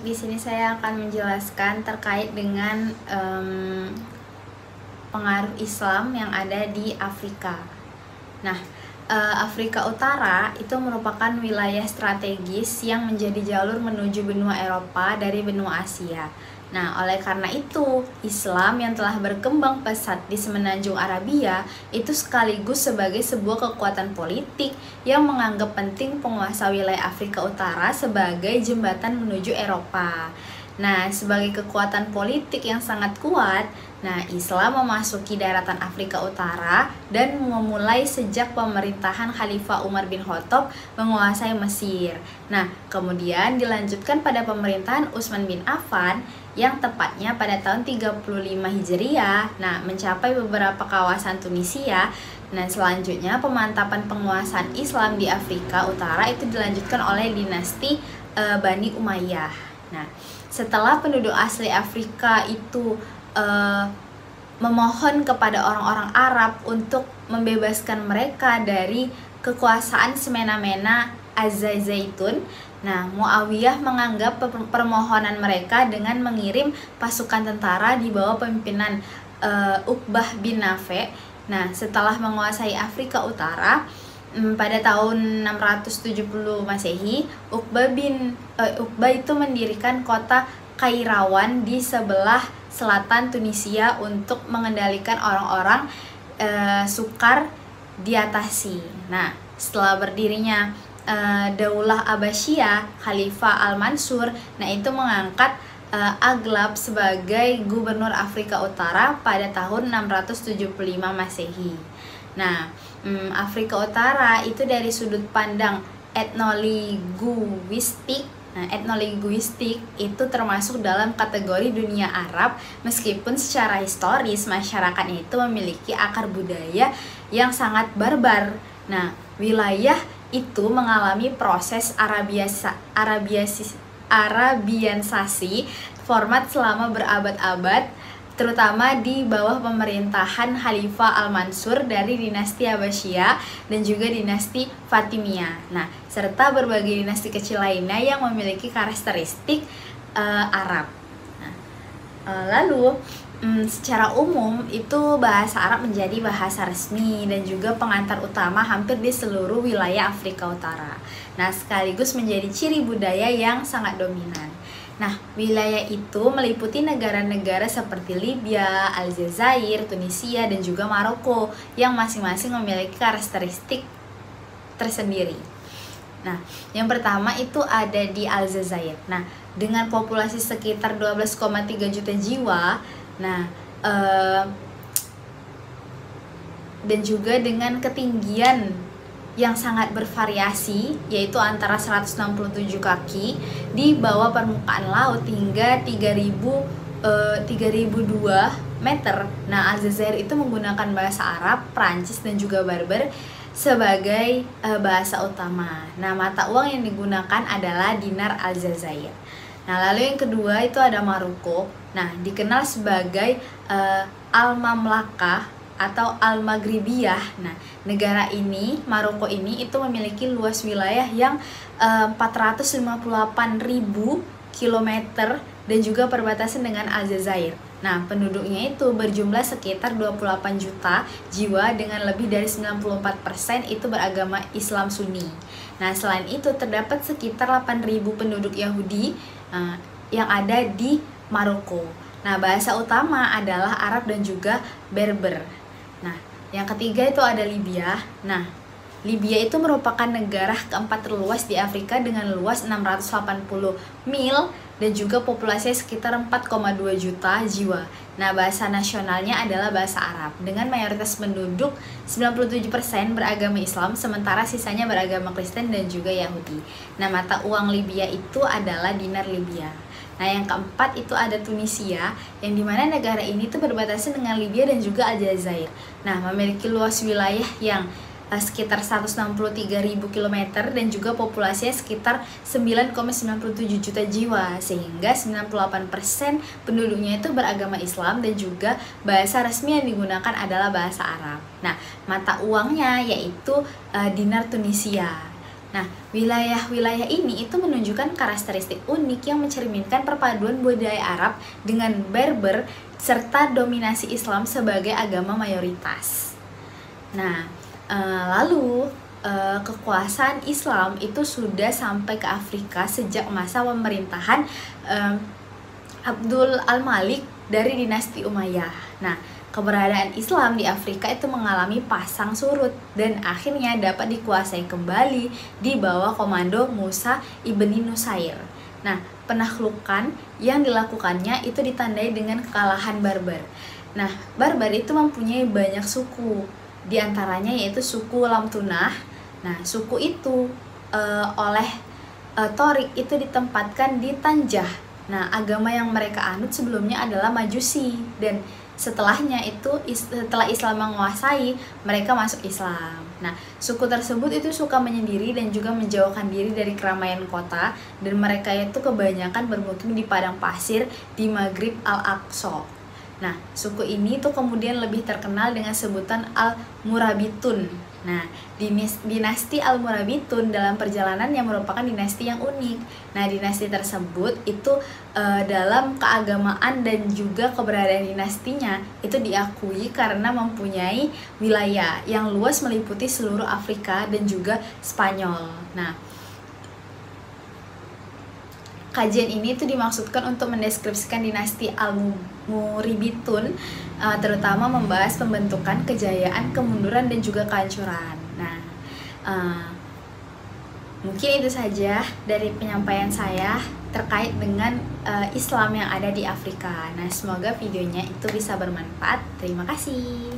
di sini saya akan menjelaskan terkait dengan pengaruh Islam yang ada di Afrika. Nah, Afrika Utara itu merupakan wilayah strategis yang menjadi jalur menuju benua Eropa dari benua Asia. Nah, oleh karena itu, Islam yang telah berkembang pesat di semenanjung Arabia itu sekaligus sebagai sebuah kekuatan politik yang menganggap penting penguasa wilayah Afrika Utara sebagai jembatan menuju Eropa. Nah, sebagai kekuatan politik yang sangat kuat, Islam memasuki daratan Afrika Utara dan memulai sejak pemerintahan Khalifah Umar bin Khattab menguasai Mesir. Nah, kemudian dilanjutkan pada pemerintahan Utsman bin Affan yang tepatnya pada tahun 35 Hijriah, mencapai beberapa kawasan Tunisia. Nah, selanjutnya pemantapan penguasaan Islam di Afrika Utara itu dilanjutkan oleh dinasti Bani Umayyah. Nah, setelah penduduk asli Afrika itu memohon kepada orang-orang Arab untuk membebaskan mereka dari kekuasaan semena-mena Az-Zaitun. Nah, Muawiyah menganggap permohonan mereka dengan mengirim pasukan tentara di bawah pimpinan Uqbah bin Nafi'. Nah, setelah menguasai Afrika Utara pada tahun 670 Masehi, Uqbah itu mendirikan kota Kairawan di sebelah selatan Tunisia untuk mengendalikan orang-orang Sukar diatasi. Nah, setelah berdirinya Daulah Abbasiyah, Khalifah Al-Mansur, itu mengangkat Aghlab sebagai gubernur Afrika Utara pada tahun 675 Masehi. Nah, Afrika Utara itu dari sudut pandang etnolinguistik. Nah, etnolinguistik itu termasuk dalam kategori dunia Arab, meskipun secara historis masyarakatnya itu memiliki akar budaya yang sangat barbar. Nah, wilayah itu mengalami proses Arabiansasi format selama berabad-abad, terutama di bawah pemerintahan Khalifah Al-Mansur dari dinasti Abbasiyah dan juga dinasti Fatimiyah. Nah, serta berbagai dinasti kecil lainnya yang memiliki karakteristik Arab. Lalu secara umum itu bahasa Arab menjadi bahasa resmi dan juga pengantar utama hampir di seluruh wilayah Afrika Utara. Nah, sekaligus menjadi ciri budaya yang sangat dominan. Nah, wilayah itu meliputi negara-negara seperti Libya, Aljazair, Tunisia, dan juga Maroko yang masing-masing memiliki karakteristik tersendiri. Nah, yang pertama itu ada di Aljazair. Nah, dengan populasi sekitar 12,3 juta jiwa, dan juga dengan ketinggian yang sangat bervariasi, yaitu antara 167 kaki di bawah permukaan laut hingga 3002 meter. Nah, Aljazair itu menggunakan bahasa Arab, Prancis, dan juga Berber sebagai bahasa utama. Nah, mata uang yang digunakan adalah dinar Aljazair. Nah, lalu yang kedua itu ada Maroko. Nah, dikenal sebagai Al-Mamlakah atau Al-Maghribiyah. Nah, negara ini, Maroko ini itu memiliki luas wilayah yang 458.000 km dan juga perbatasan dengan Aljazair. Nah, penduduknya itu berjumlah sekitar 28 juta jiwa dengan lebih dari 94% itu beragama Islam Sunni. Nah, selain itu terdapat sekitar 8.000 penduduk Yahudi yang ada di Maroko. Nah, bahasa utama adalah Arab dan juga Berber. Nah, yang ketiga itu ada Libya. Nah, Libya itu merupakan negara keempat terluas di Afrika dengan luas 680 mil dan juga populasinya sekitar 4,2 juta jiwa. Nah, bahasa nasionalnya adalah bahasa Arab dengan mayoritas penduduk 97% beragama Islam, sementara sisanya beragama Kristen dan juga Yahudi. Nah, mata uang Libya itu adalah dinar Libya. Nah, yang keempat itu ada Tunisia, yang dimana negara ini tuh berbatasan dengan Libya dan juga Aljazair. Nah, memiliki luas wilayah yang sekitar 163.000 km dan juga populasinya sekitar 9,97 juta jiwa, sehingga 98% penduduknya itu beragama Islam dan juga bahasa resmi yang digunakan adalah bahasa Arab. Nah, mata uangnya yaitu dinar Tunisia. Nah, wilayah-wilayah ini itu menunjukkan karakteristik unik yang mencerminkan perpaduan budaya Arab dengan Berber serta dominasi Islam sebagai agama mayoritas. Nah, lalu kekuasaan Islam itu sudah sampai ke Afrika sejak masa pemerintahan Abdul al-Malik dari dinasti Umayyah. Nah, keberadaan Islam di Afrika itu mengalami pasang surut dan akhirnya dapat dikuasai kembali di bawah komando Musa ibni Nusair. Nah, penaklukan yang dilakukannya itu ditandai dengan kekalahan Barbar. Nah, Barbar itu mempunyai banyak suku, di antaranya yaitu suku Lamtunah. Nah, suku itu oleh Torik itu ditempatkan di Tanjah. Nah, agama yang mereka anut sebelumnya adalah Majusi, dan setelahnya itu setelah Islam menguasai, mereka masuk Islam. Nah, suku tersebut itu suka menyendiri dan juga menjauhkan diri dari keramaian kota, dan mereka itu kebanyakan bermukim di padang pasir di Maghrib Al-Aqsa. Nah, suku ini tuh kemudian lebih terkenal dengan sebutan Al-Murabitun. Nah, dinasti Al-Murabitun dalam perjalanan yang merupakan dinasti yang unik. Nah, dinasti tersebut itu dalam keagamaan dan juga keberadaan dinastinya itu diakui karena mempunyai wilayah yang luas meliputi seluruh Afrika dan juga Spanyol. Nah, kajian ini tuh dimaksudkan untuk mendeskripsikan dinasti Al-Murabitun, terutama membahas pembentukan, kejayaan, kemunduran, dan juga kehancuran. Nah, mungkin itu saja dari penyampaian saya terkait dengan Islam yang ada di Afrika. Nah, semoga videonya itu bisa bermanfaat. Terima kasih.